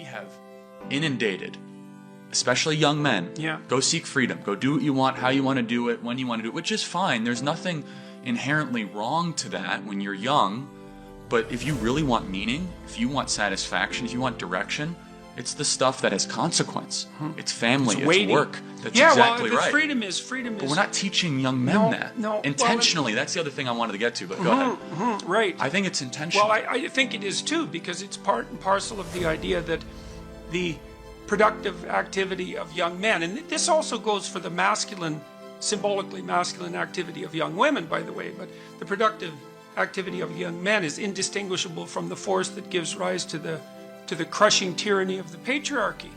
have inundated, especially young men. Yeah. Go seek freedom. Go do what you want, how you want to do it, when you want to do it, which is fine. There's nothing inherently wrong to that when you're young. But if you really want meaning, if you want satisfaction, if you want direction, it's the stuff that has consequence. It's family, it's work. That's exactly right. Freedom is. But we're not teaching young men that. No. Intentionally, that's the other thing I wanted to get to, but go ahead. Right. I think it's intentional. Well, I think it is too, because it's part and parcel of the idea that the productive activity of young men, and this also goes for the masculine, symbolically masculine activity of young women, by the way, but the productive activity of young men is indistinguishable from the force that gives rise to the crushing tyranny of the patriarchy.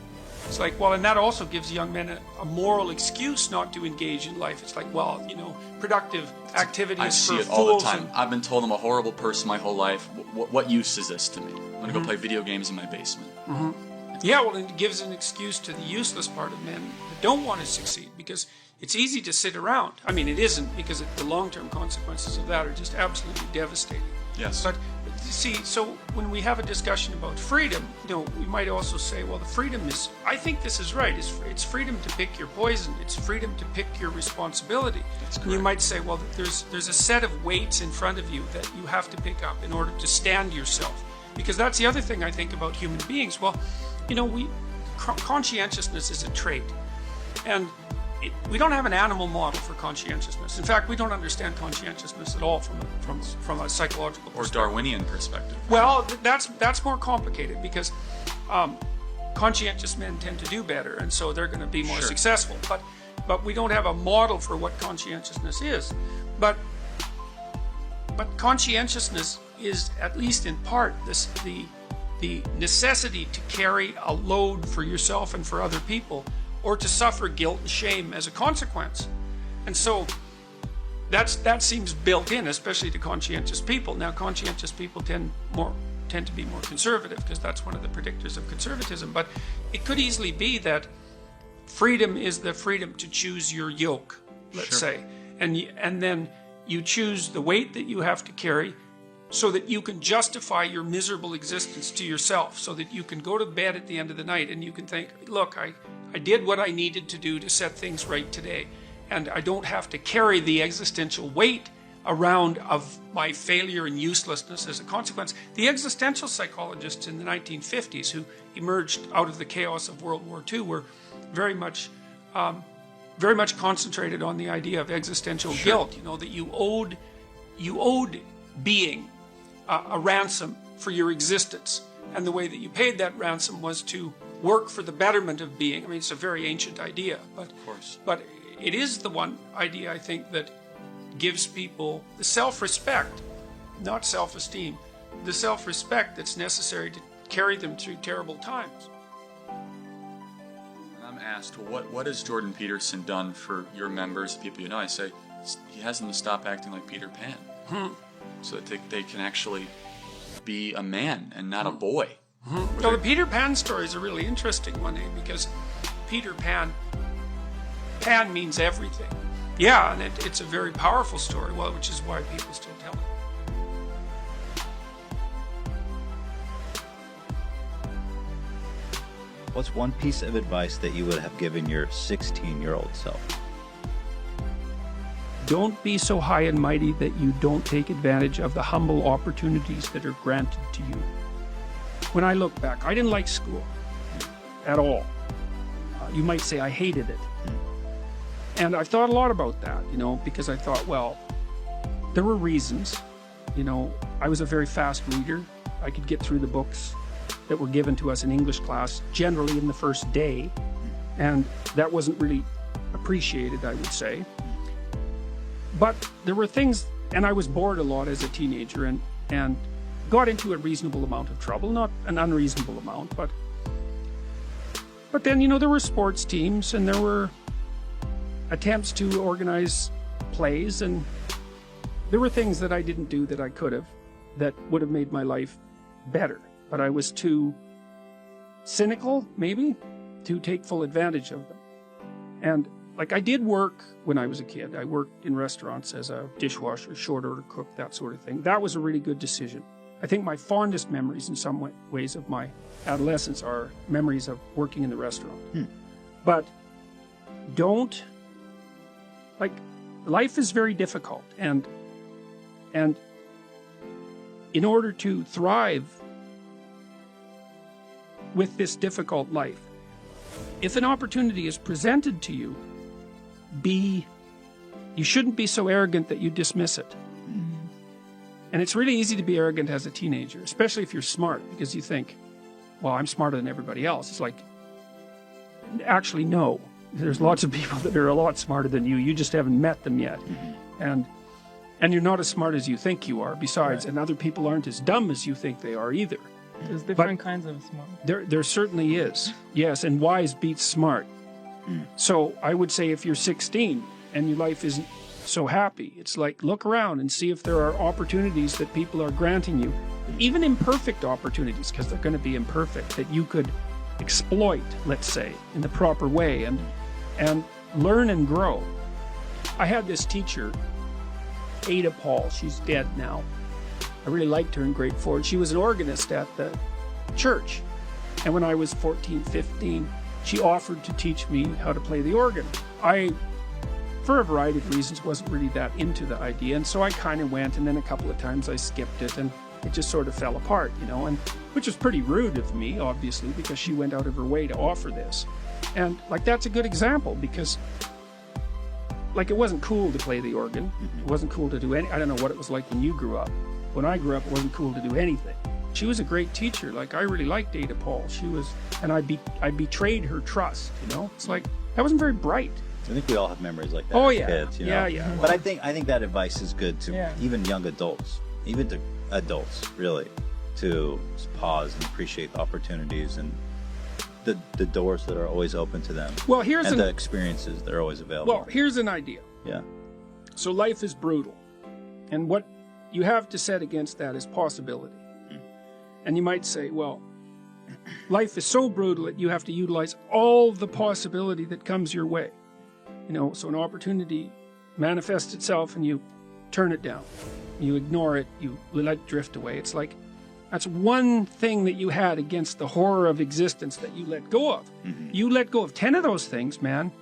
It's like, well, and that also gives young men a moral excuse not to engage in life. It's like, well, you know, productive activity is for fools. I see it all the time. I've been told I'm a horrible person my whole life. What use is this to me? I'm going to go play video games in my basement. Yeah, well, it gives an excuse to the useless part of men that don't want to succeed, because it's easy to sit around. I mean, it isn't, because the long-term consequences of that are just absolutely devastating. Yes. But see, so when we have a discussion about freedom, you know, we might also say, well, the freedom is, I think this is right, it's freedom to pick your poison, it's freedom to pick your responsibility. That's correct. And you might say, well, there's a set of weights in front of you that you have to pick up in order to stand yourself. Because that's the other thing I think about human beings. Well, you know, conscientiousness is a trait. And we don't have an animal model for conscientiousness. In fact, we don't understand conscientiousness at all from a psychological perspective. Or Darwinian perspective. Well, that's more complicated, because conscientious men tend to do better, and so they're going to be more successful. But we don't have a model for what conscientiousness is. But conscientiousness is, at least in part, the necessity to carry a load for yourself and for other people, or to suffer guilt and shame as a consequence. And so that seems built in, especially to conscientious people. Now, conscientious people tend to be more conservative, because that's one of the predictors of conservatism. But it could easily be that freedom is the freedom to choose your yoke, let's say. And then you choose the weight that you have to carry, so that you can justify your miserable existence to yourself, so that you can go to bed at the end of the night and you can think, look, I did what I needed to do to set things right today, and I don't have to carry the existential weight around of my failure and uselessness as a consequence. The existential psychologists in the 1950s, who emerged out of the chaos of World War II, were very much concentrated on the idea of existential guilt. You know, that you owed being a ransom for your existence, and the way that you paid that ransom was to work for the betterment of being. I mean, it's a very ancient idea, but it is the one idea, I think, that gives people the self-respect, not self-esteem, the self-respect that's necessary to carry them through terrible times. I'm asked, well, what has Jordan Peterson done for your members, the people you know? I say, he has them to stop acting like Peter Pan, so that they can actually be a man and not a boy. So the Peter Pan story is a really interesting one, because Peter Pan means everything. Yeah, and it's a very powerful story, well, which is why people still tell it. What's one piece of advice that you would have given your 16-year-old self? Don't be so high and mighty that you don't take advantage of the humble opportunities that are granted to you. When I look back, I didn't like school at all. You might say I hated it. And I've thought a lot about that, you know, because I thought, well, there were reasons. You know, I was a very fast reader. I could get through the books that were given to us in English class generally in the first day. And that wasn't really appreciated, I would say. But there were things, and I was bored a lot as a teenager, and got into a reasonable amount of trouble, not an unreasonable amount, but then, you know, there were sports teams, and there were attempts to organize plays, and there were things that I didn't do that I could have, that would have made my life better, but I was too cynical, maybe, to take full advantage of them. And like, I did work when I was a kid. I worked in restaurants as a dishwasher, short order cook, that sort of thing. That was a really good decision. I think my fondest memories in some ways of my adolescence are memories of working in the restaurant. But don't, like, life is very difficult, and in order to thrive with this difficult life, if an opportunity is presented to you, you shouldn't be so arrogant that you dismiss it. And it's really easy to be arrogant as a teenager, especially if you're smart, because you think, well, I'm smarter than everybody else. It's like, actually, no. There's lots of people that are a lot smarter than you. You just haven't met them yet. And you're not as smart as you think you are, besides, and other people aren't as dumb as you think they are either. There's different kinds of smart. There certainly is. Yes, and wise beats smart. So I would say if you're 16 and your life isn't so happy, it's like, look around and see if there are opportunities that people are granting you, even imperfect opportunities, because they're going to be imperfect, that you could exploit, let's say, in the proper way, and learn and grow. I had this teacher, Ada Paul. She's dead now. I really liked her in grade 4. She was an organist at the church. And when I was 14, 15, she offered to teach me how to play the organ. I, for a variety of reasons, wasn't really that into the idea, and so I kind of went, and then a couple of times I skipped it, and it just sort of fell apart, you know, and which was pretty rude of me, obviously, because she went out of her way to offer this. And, like, that's a good example, because, like, it wasn't cool to play the organ. It wasn't cool to do I don't know what it was like when you grew up. When I grew up, it wasn't cool to do anything. She was a great teacher. Like, I really liked Ada Paul. She was, and I betrayed her trust, you know? It's like, I wasn't very bright. I think we all have memories like that as kids, you know? Yeah. But I think that advice is good to even young adults, even to adults, really, to just pause and appreciate the opportunities and the doors that are always open to them. Well, and the experiences that are always available. Well, here's an idea. Yeah. So life is brutal, and what you have to set against that is possibility. And you might say, well, life is so brutal that you have to utilize all the possibility that comes your way. You know, so an opportunity manifests itself and you turn it down. You ignore it, you let it drift away. It's like, that's one thing that you had against the horror of existence that you let go of. You let go of 10 of those things, man.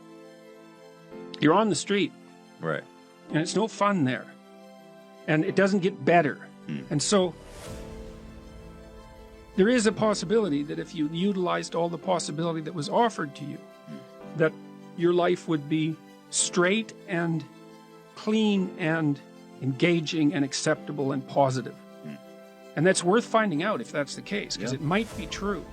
You're on the street. Right. And it's no fun there. And it doesn't get better. And so there is a possibility that if you utilized all the possibility that was offered to you, that your life would be straight and clean and engaging and acceptable and positive. And that's worth finding out if that's the case, because it might be true.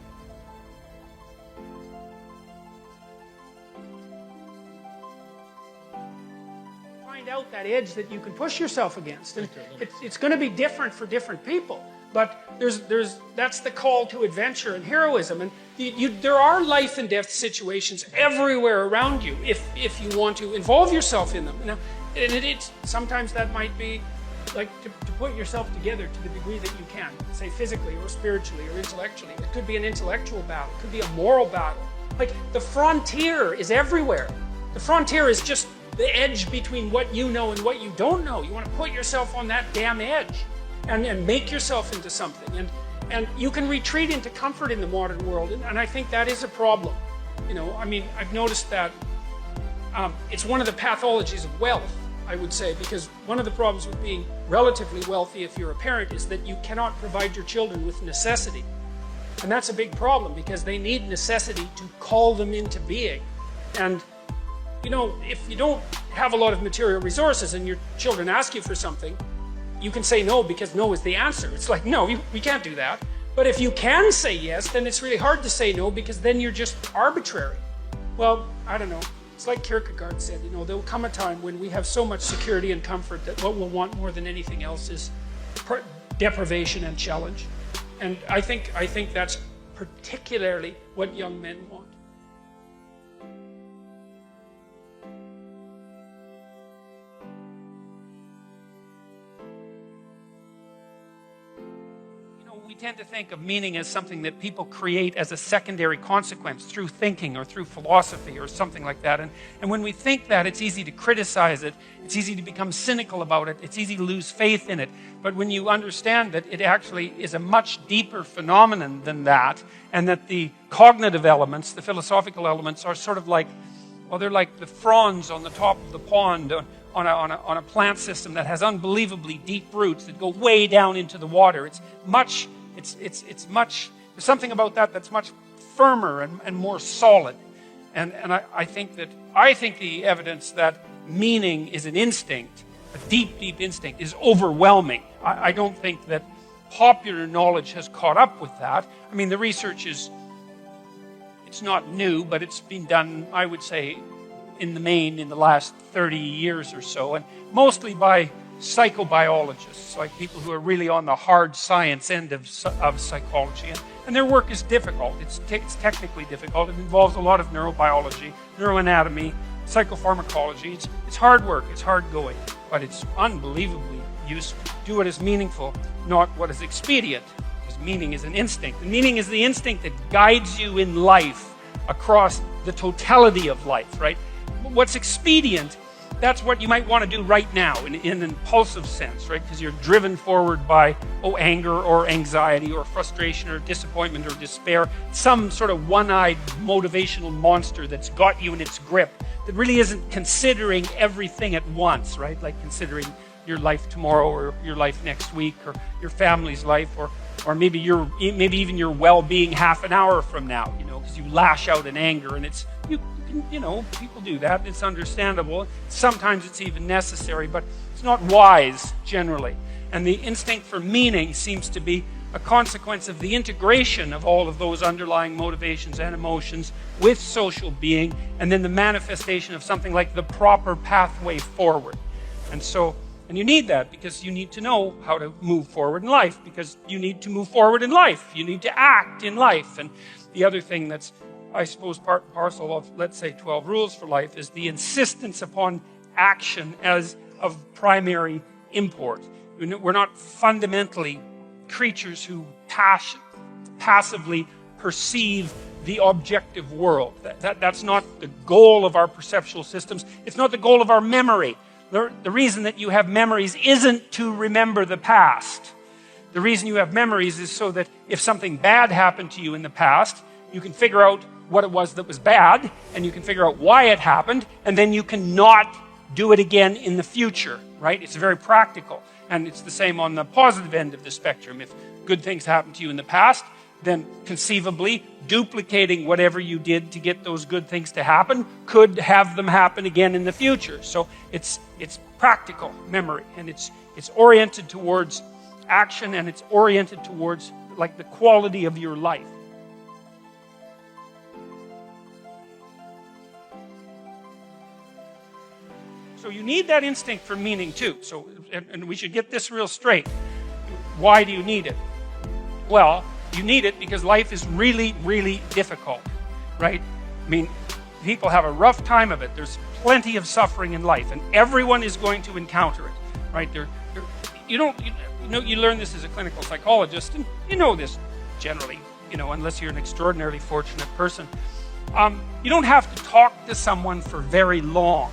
Find out that edge that you can push yourself against. And it's going to be different for different people. But that's the call to adventure and heroism. And there are life and death situations everywhere around you if you want to involve yourself in them. Now, and sometimes that might be like to put yourself together to the degree that you can, say physically or spiritually or intellectually. It could be an intellectual battle. It could be a moral battle. Like, the frontier is everywhere. The frontier is just the edge between what you know and what you don't know. You want to put yourself on that damn edge and make yourself into something. And you can retreat into comfort in the modern world, and I think that is a problem. You know, I mean, I've noticed that it's one of the pathologies of wealth, I would say, because one of the problems with being relatively wealthy if you're a parent is that you cannot provide your children with necessity. And that's a big problem, because they need necessity to call them into being. And, you know, if you don't have a lot of material resources and your children ask you for something, you can say no because no is the answer. It's like, no, we can't do that. But if you can say yes, then it's really hard to say no, because then you're just arbitrary. Well, I don't know. It's like Kierkegaard said, you know, there'll come a time when we have so much security and comfort that what we'll want more than anything else is deprivation and challenge. And I think that's particularly what young men want. we tend to think of meaning as something that people create as a secondary consequence through thinking or through philosophy or something like that. And when we think that, it's easy to criticize it. It's easy to become cynical about it. It's easy to lose faith in it. But when you understand that it actually is a much deeper phenomenon than that, and that the cognitive elements, the philosophical elements, are sort of like, well, they're like the fronds on the top of the pond on a plant system that has unbelievably deep roots that go way down into the water. There's something about that that's much firmer and more solid. And I think the evidence that meaning is an instinct, a deep, deep instinct, is overwhelming. I don't think that popular knowledge has caught up with that. I mean, the research it's not new, but it's been done, I would say, in the main in the last 30 years or so, and mostly by psychobiologists, like people who are really on the hard science end of psychology. And their work is difficult. It's technically difficult. It involves a lot of neurobiology, neuroanatomy, psychopharmacology. It's hard work. It's hard going, but it's unbelievably useful. Do what is meaningful, not what is expedient, because meaning is an instinct. And meaning is the instinct that guides you in life across the totality of life, right? What's expedient, that's what you might want to do right now in an impulsive sense, right? Because you're driven forward by, anger or anxiety or frustration or disappointment or despair, some sort of one-eyed motivational monster that's got you in its grip that really isn't considering everything at once, right? Like considering your life tomorrow or your life next week or your family's life or maybe even your well-being half an hour from now, because you lash out in anger, and people do that. It's understandable. Sometimes it's even necessary, but it's not wise generally. And the instinct for meaning seems to be a consequence of the integration of all of those underlying motivations and emotions with social being, and then the manifestation of something like the proper pathway forward. And you need that because you need to know how to move forward in life, because you need to move forward in life. You need to act in life. And the other thing that's, I suppose, part and parcel of, let's say, 12 rules for life is the insistence upon action as of primary import. We're not fundamentally creatures who passively perceive the objective world. That's not the goal of our perceptual systems. It's not the goal of our memory. The reason that you have memories isn't to remember the past. The reason you have memories is so that if something bad happened to you in the past, you can figure out what it was that was bad, and you can figure out why it happened, and then you can not do it again in the future, right? It's very practical. And it's the same on the positive end of the spectrum. If good things happen to you in the past, then conceivably duplicating whatever you did to get those good things to happen could have them happen again in the future. So it's practical memory, and it's oriented towards action, and it's oriented towards like the quality of your life. So you need that instinct for meaning too. So, and we should get this real straight. Why do you need it? Well, you need it because life is really, really difficult, right? I mean, people have a rough time of it. There's plenty of suffering in life, and everyone is going to encounter it, right? You learn this as a clinical psychologist, and you know this generally, unless you're an extraordinarily fortunate person. You don't have to talk to someone for very long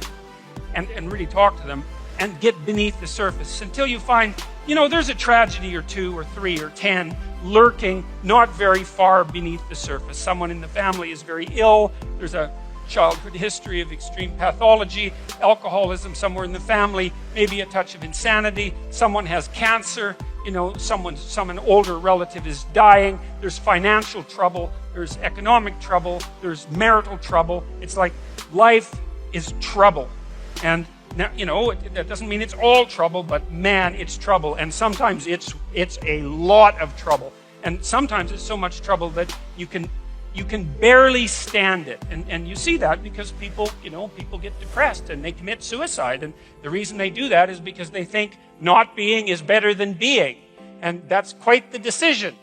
and really talk to them and get beneath the surface until you find, there's a tragedy or two or three or 10 lurking not very far beneath the surface. Someone in the family is very ill. There's a childhood history of extreme pathology, alcoholism somewhere in the family, maybe a touch of insanity. Someone has cancer. Some older relative is dying. There's financial trouble. There's economic trouble. There's marital trouble. It's like life is trouble. And now, that doesn't mean it's all trouble, but man, it's trouble. And sometimes it's a lot of trouble. And sometimes it's so much trouble that you can barely stand it. And you see that because people get depressed and they commit suicide. And the reason they do that is because they think not being is better than being. And that's quite the decision,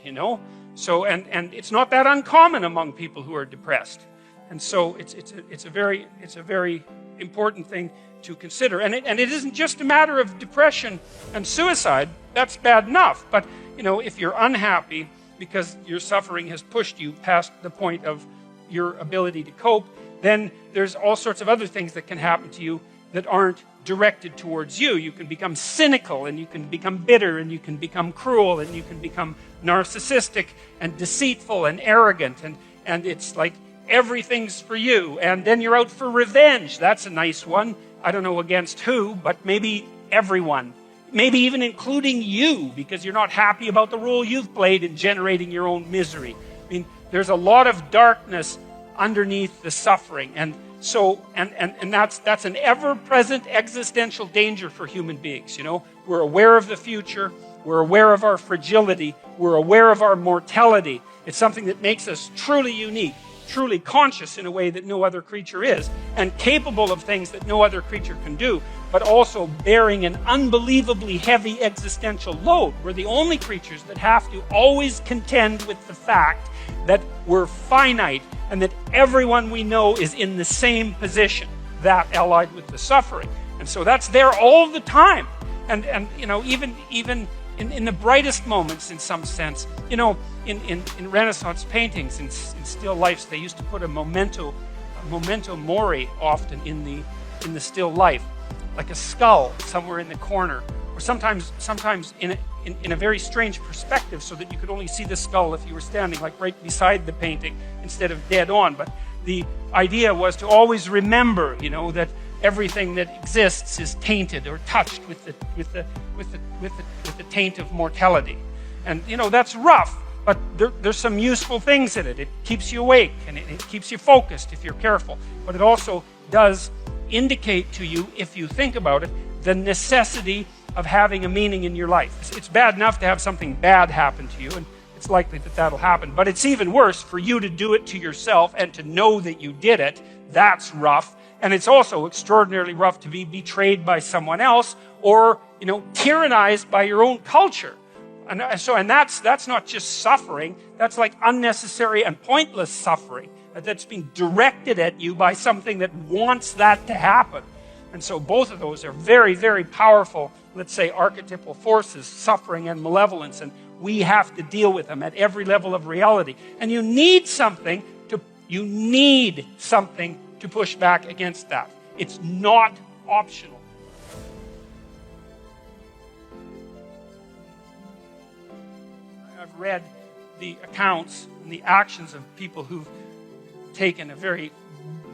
So, and it's not that uncommon among people who are depressed. And so it's a very important thing to consider. And it isn't just a matter of depression and suicide. That's bad enough. But if you're unhappy because your suffering has pushed you past the point of your ability to cope, then there's all sorts of other things that can happen to you that aren't directed towards you. You can become cynical, and you can become bitter, and you can become cruel, and you can become narcissistic and deceitful and arrogant, and it's like everything's for you. And then you're out for revenge. That's a nice one. I don't know against who, but maybe everyone. Maybe even including you, because you're not happy about the role you've played in generating your own misery. I mean, there's a lot of darkness underneath the suffering. And so, and that's an ever-present existential danger for human beings. We're aware of the future. We're aware of our fragility. We're aware of our mortality. It's something that makes us truly unique, truly conscious in a way that no other creature is, and capable of things that no other creature can do, but also bearing an unbelievably heavy existential load. We're the only creatures that have to always contend with the fact that we're finite and that everyone we know is in the same position, that allied with the suffering. And so that's there all the time. And even in the brightest moments, in some sense, in Renaissance paintings, in still lifes, they used to put a memento mori often in the still life, like a skull somewhere in the corner, or sometimes in a very strange perspective, so that you could only see the skull if you were standing like right beside the painting instead of dead on. But the idea was to always remember, that everything that exists is tainted or touched with the taint of mortality. And that's rough, but there's some useful things in it. It keeps you awake, and it keeps you focused if you're careful. But it also does indicate to you, if you think about it, the necessity of having a meaning in your life. It's bad enough to have something bad happen to you, and it's likely that that'll happen. But it's even worse for you to do it to yourself and to know that you did it. That's rough. And it's also extraordinarily rough to be betrayed by someone else, or tyrannized by your own culture. And that's not just suffering. That's like unnecessary and pointless suffering that's being directed at you by something that wants that to happen. And so both of those are very, very powerful, let's say, archetypal forces, suffering and malevolence, and we have to deal with them at every level of reality. And you need something to push back against that. It's not optional. I've read the accounts and the actions of people who've taken a very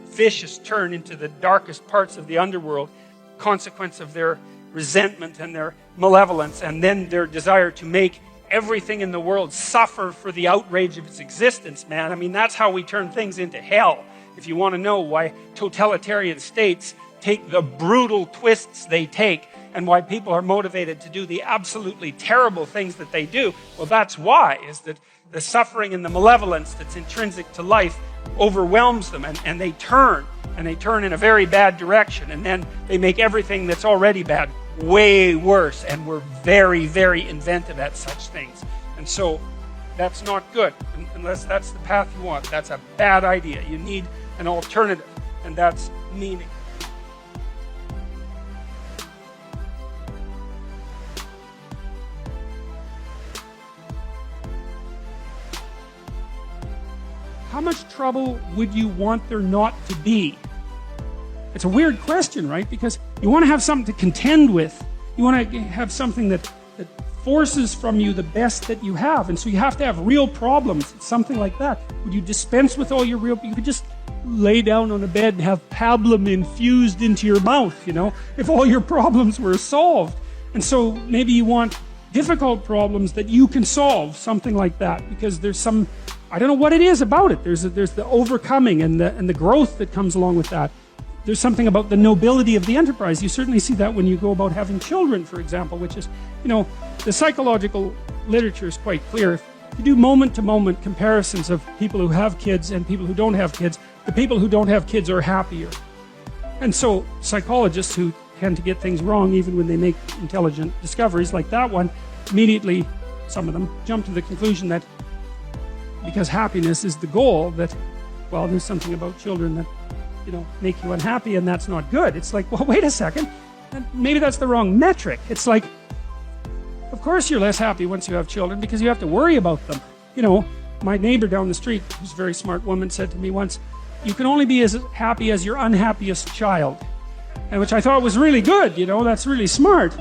vicious turn into the darkest parts of the underworld, consequence of their resentment and their malevolence, and then their desire to make everything in the world suffer for the outrage of its existence, man. I mean, that's how we turn things into hell. If you want to know why totalitarian states take the brutal twists they take, and why people are motivated to do the absolutely terrible things that they do, well, that's why, is that the suffering and the malevolence that's intrinsic to life overwhelms them, and they turn in a very bad direction, and then they make everything that's already bad way worse, and we're very, very inventive at such things. And so that's not good, unless that's the path you want. That's a bad idea. You need an alternative, and that's meaning. How much trouble would you want there not to be? It's a weird question, right? Because you want to have something to contend with. You want to have something that forces from you the best that you have. And so you have to have real problems. It's something like that. Would you dispense with all your real... You could just lay down on a bed and have pablum infused into your mouth, if all your problems were solved. And so maybe you want difficult problems that you can solve, something like that, because there's some... I don't know what it is about it. There's the overcoming and the growth that comes along with that. There's something about the nobility of the enterprise. You certainly see that when you go about having children, for example, which is, the psychological literature is quite clear. If you do moment-to-moment comparisons of people who have kids and people who don't have kids, the people who don't have kids are happier. And so psychologists who tend to get things wrong even when they make intelligent discoveries like that one, immediately, some of them, jump to the conclusion that because happiness is the goal, that, well, there's something about children that, make you unhappy, and that's not good. It's like, well, wait a second. Maybe that's the wrong metric. It's like, of course you're less happy once you have children because you have to worry about them. You know, my neighbor down the street, who's a very smart woman, said to me once, you can only be as happy as your unhappiest child. And which I thought was really good, you know, that's really smart.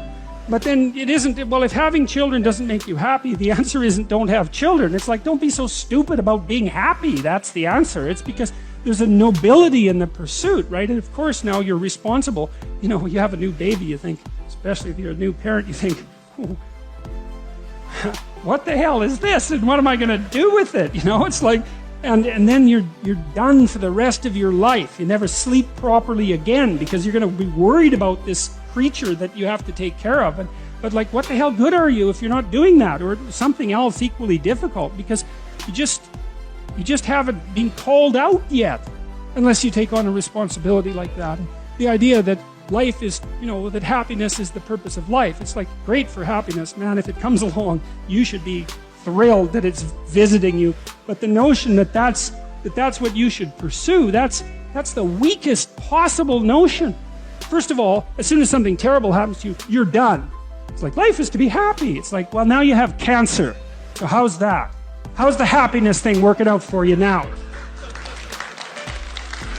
But then it isn't, well, if having children doesn't make you happy, the answer isn't don't have children. It's like, don't be so stupid about being happy. That's the answer. It's because there's a nobility in the pursuit, right? And of course now you're responsible. You know, you have a new baby, you think, especially if you're a new parent, you think, oh, what the hell is this? And what am I going to do with it? You know, it's like, and then you're done for the rest of your life. You never sleep properly again because you're going to be worried about this creature that you have to take care of. But like, what the hell good are you if you're not doing that, or something else equally difficult? Because you just haven't been called out yet, unless you take on a responsibility like that. And the idea that life is, you know, that happiness is the purpose of life. It's like, great for happiness, man. If it comes along, you should be thrilled that it's visiting you. But the notion that that's what you should pursue, that's the weakest possible notion. First of all, as soon as something terrible happens to you, you're done. It's like, life is to be happy. It's like, well, now you have cancer. So how's that? How's the happiness thing working out for you now?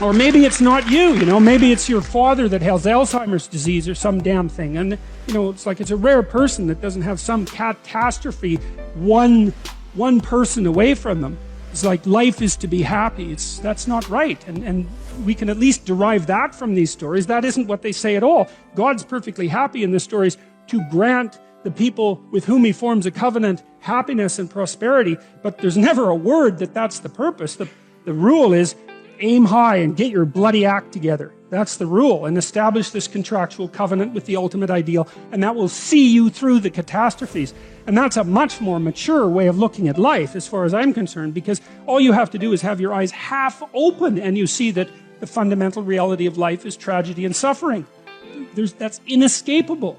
Or maybe it's not you, you know, maybe it's your father that has Alzheimer's disease or some damn thing. And, you know, it's like, it's a rare person that doesn't have some catastrophe one person away from them. It's like, life is to be happy. That's not right. And we can at least derive that from these stories. That isn't what they say at all. God's perfectly happy in the stories to grant the people with whom he forms a covenant happiness and prosperity, but there's never a word that that's the purpose. The rule is, aim high and get your bloody act together. That's the rule. And establish this contractual covenant with the ultimate ideal, and that will see you through the catastrophes. And that's a much more mature way of looking at life, as far as I'm concerned, because all you have to do is have your eyes half open, and you see that the fundamental reality of life is tragedy and suffering. That's inescapable.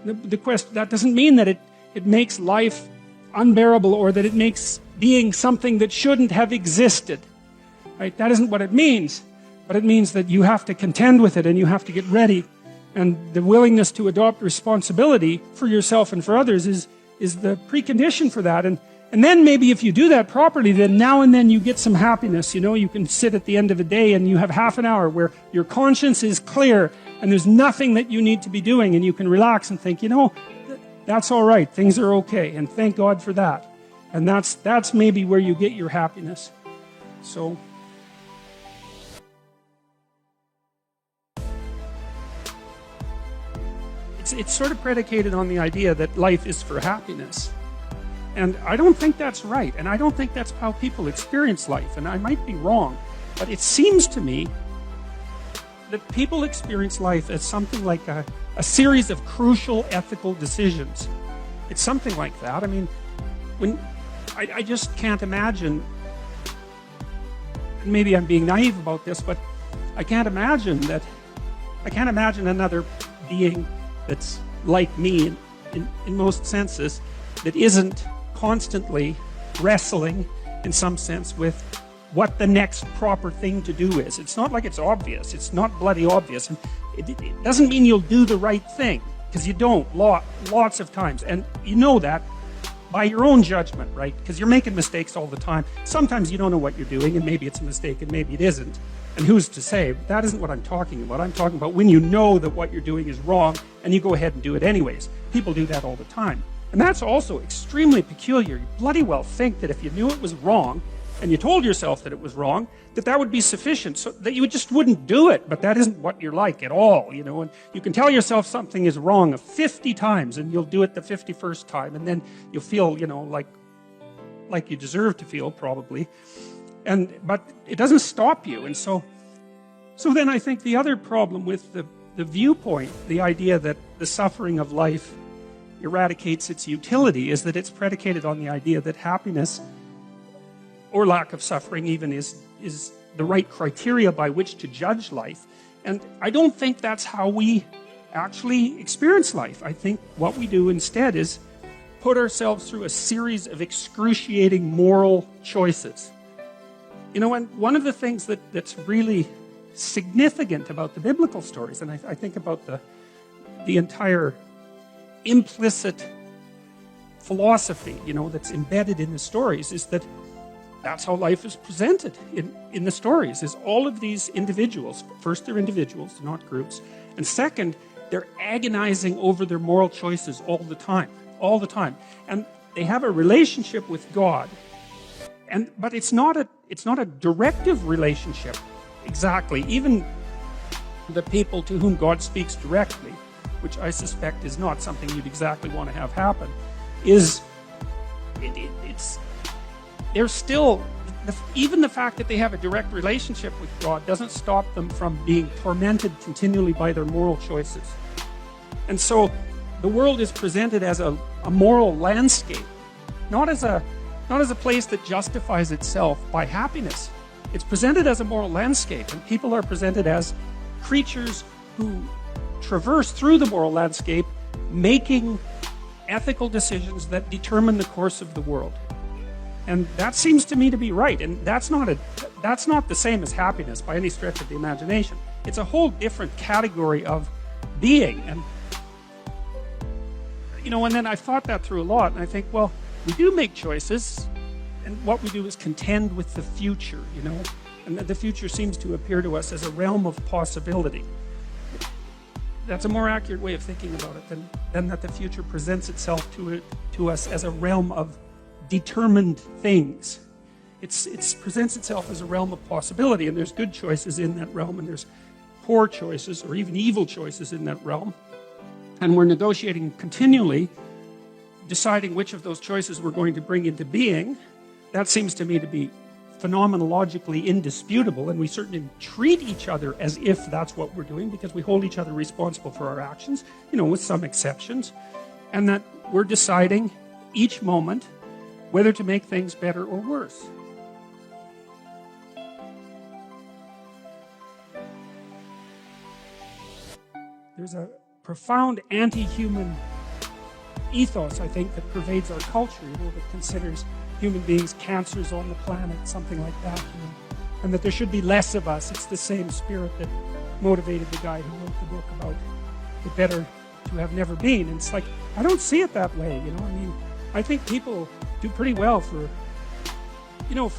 That doesn't mean that it makes life unbearable, or that it makes being something that shouldn't have existed. Right? That isn't what it means. But it means that you have to contend with it, and you have to get ready. And the willingness to adopt responsibility for yourself and for others is the precondition for that. And then maybe if you do that properly, then now and then you get some happiness. You know, you can sit at the end of a day and you have half an hour where your conscience is clear and there's nothing that you need to be doing, and you can relax and think, you know, that's all right. Things are okay, and thank God for that. And that's maybe where you get your happiness. So it's sort of predicated on the idea that life is for happiness. And I don't think that's right. And I don't think that's how people experience life. And I might be wrong. But it seems to me that people experience life as something like a series of crucial ethical decisions. It's something like that. I mean, I just can't imagine, and maybe I'm being naive about this, but I can't imagine another being that's like me in most senses, that isn't constantly wrestling in some sense with what the next proper thing to do is. It's not like it's obvious. It's not bloody obvious. And it doesn't mean you'll do the right thing, because you don't lots of times. And you know that by your own judgment, right? Because you're making mistakes all the time. Sometimes you don't know what you're doing, and maybe it's a mistake and maybe it isn't. And who's to say? That isn't what I'm talking about. I'm talking about when you know that what you're doing is wrong and you go ahead and do it anyways. People do that all the time. And that's also extremely peculiar. You bloody well think that if you knew it was wrong and you told yourself that it was wrong, that would be sufficient, so that you just wouldn't do it. But that isn't what you're like at all, you know. And you can tell yourself something is wrong 50 times and you'll do it the 51st time, and then you'll feel, you know, like you deserve to feel, probably. But it doesn't stop you. And so then I think the other problem with the viewpoint, the idea that the suffering of life eradicates its utility, is that it's predicated on the idea that happiness, or lack of suffering even, is the right criteria by which to judge life. And I don't think that's how we actually experience life. I think what we do instead is put ourselves through a series of excruciating moral choices. You know, and one of the things that's really significant about the biblical stories, and I think about the entire implicit philosophy, that's embedded in the stories, is that that's how life is presented in the stories, is all of these individuals. First, they're individuals, not groups. And second, they're agonizing over their moral choices all the time. And they have a relationship with God. But it's not a directive relationship, exactly. Even the people to whom God speaks directly, which I suspect is not something you'd exactly want to have happen, they're still, even the fact that they have a direct relationship with God doesn't stop them from being tormented continually by their moral choices. And so the world is presented as a moral landscape, not as a place that justifies itself by happiness. It's presented as a moral landscape, and people are presented as creatures who traverse through the moral landscape, making ethical decisions that determine the course of the world. And that seems to me to be right. And that's not the same as happiness by any stretch of the imagination. It's a whole different category of being. And and then I've thought that through a lot, and I think, well, we do make choices, and what we do is contend with the future, and that the future seems to appear to us as a realm of possibility. That's a more accurate way of thinking about it than that the future presents itself to us as a realm of determined things. It presents itself as a realm of possibility, and there's good choices in that realm, and there's poor choices or even evil choices in that realm. And we're negotiating continually, deciding which of those choices we're going to bring into being. That seems to me to be phenomenologically indisputable, and we certainly treat each other as if that's what we're doing, because we hold each other responsible for our actions, with some exceptions, and that we're deciding each moment whether to make things better or worse. There's a profound anti-human ethos, I think, that pervades our culture, that considers human beings cancers on the planet, something like that, and that there should be less of us. It's the same spirit that motivated the guy who wrote the book about the better to have never been. And it's like, I don't see it that way, I think people do pretty well for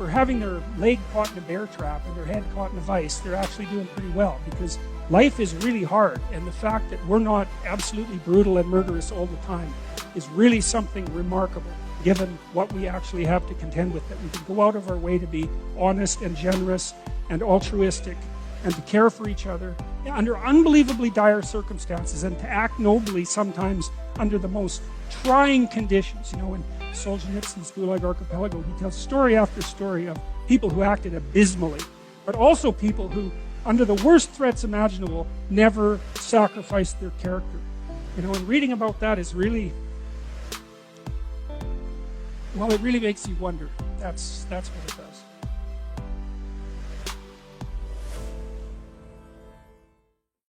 having their leg caught in a bear trap and their head caught in a vice. They're actually doing pretty well, because life is really hard, and the fact that we're not absolutely brutal and murderous all the time is really something remarkable, given what we actually have to contend with, that we can go out of our way to be honest and generous and altruistic and to care for each other under unbelievably dire circumstances, and to act nobly sometimes under the most trying conditions. In Solzhenitsyn's Gulag Archipelago, he tells story after story of people who acted abysmally, but also people who, under the worst threats imaginable, never sacrificed their character. And reading about that is really, well, it really makes you wonder. That's what it does.